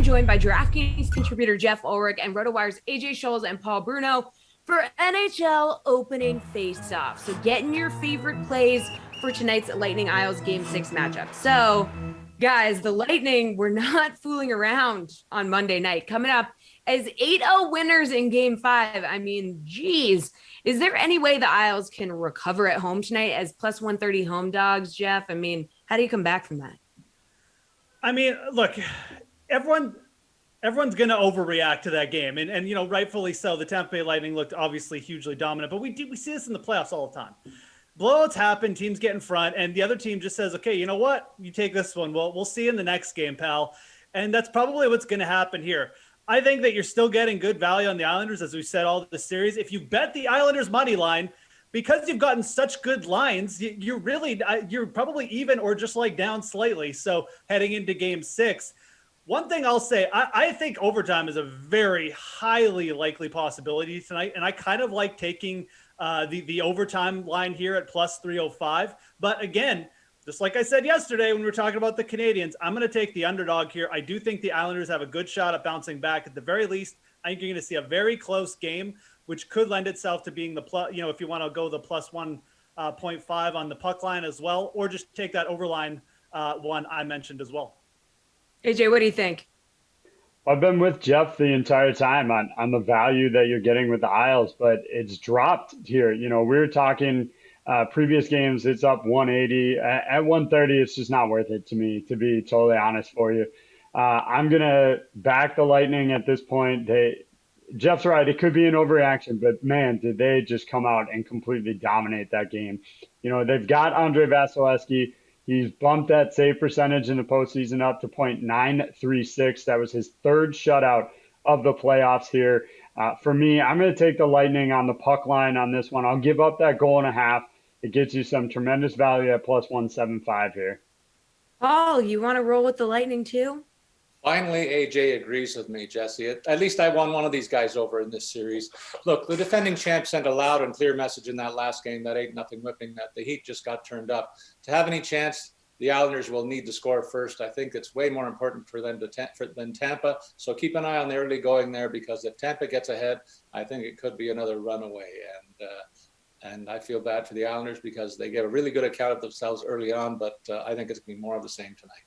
I'm joined by DraftKings contributor Geoff Ulrich and Rotowire's AJ Scholz and Paul Bruno for NHL opening face-off. So get in your favorite plays for tonight's Lightning Isles Game 6 matchup. So, guys, the Lightning were not fooling around on Monday night. Coming up as 8-0 winners in Game 5. I mean, geez. Is there any way the Isles can recover at home tonight as plus 130 home dogs, Geoff? I mean, how do you come back from that? I mean, look, everyone's going to overreact to that game. And, you know, rightfully so. The Tampa Bay Lightning looked obviously hugely dominant, but we see this in the playoffs all the time. Blowouts happen, teams get in front, and the other team just says, okay, you know what? You take this one. Well, we'll see you in the next game, pal. And that's probably what's going to happen here. I think that you're still getting good value on the Islanders, as we said all the series. If you bet the Islanders money line, because you've gotten such good lines, you're probably even or just like down slightly. So heading into Game 6, one thing I'll say, I think overtime is a very highly likely possibility tonight, and I kind of like taking the overtime line here at plus 305. But again, just like I said yesterday when we were talking about the Canadians, I'm going to take the underdog here. I do think the Islanders have a good shot at bouncing back. At the very least, I think you're going to see a very close game, which could lend itself to being the plus, you know, if you want to go the plus 1.5 on the puck line as well, or just take that overline one I mentioned as well. AJ, what do you think? I've been with Geoff the entire time on the value that you're getting with the Isles, but it's dropped here. You know, we were talking previous games, it's up 180. At 130, it's just not worth it to me, to be totally honest for you. I'm going to back the Lightning at this point. Jeff's right. It could be an overreaction, but man, did they just come out and completely dominate that game. You know, they've got Andrei Vasilevsky. He's bumped that save percentage in the postseason up to .936. That was his third shutout of the playoffs here. For me, I'm going to take the Lightning on the puck line on this one. I'll give up that goal and a half. It gets you some tremendous value at plus 175 here. Paul, you want to roll with the Lightning too? Finally, AJ agrees with me, Jessie. At least I won one of these guys over in this series. Look, the defending champ sent a loud and clear message in that last game, that 8-0 whipping, that the Heat just got turned up. To have any chance, the Islanders will need to score first. I think it's way more important for them than Tampa. So keep an eye on the early going there, because if Tampa gets ahead, I think it could be another runaway. And I feel bad for the Islanders because they gave a really good account of themselves early on, but I think it's going to be more of the same tonight.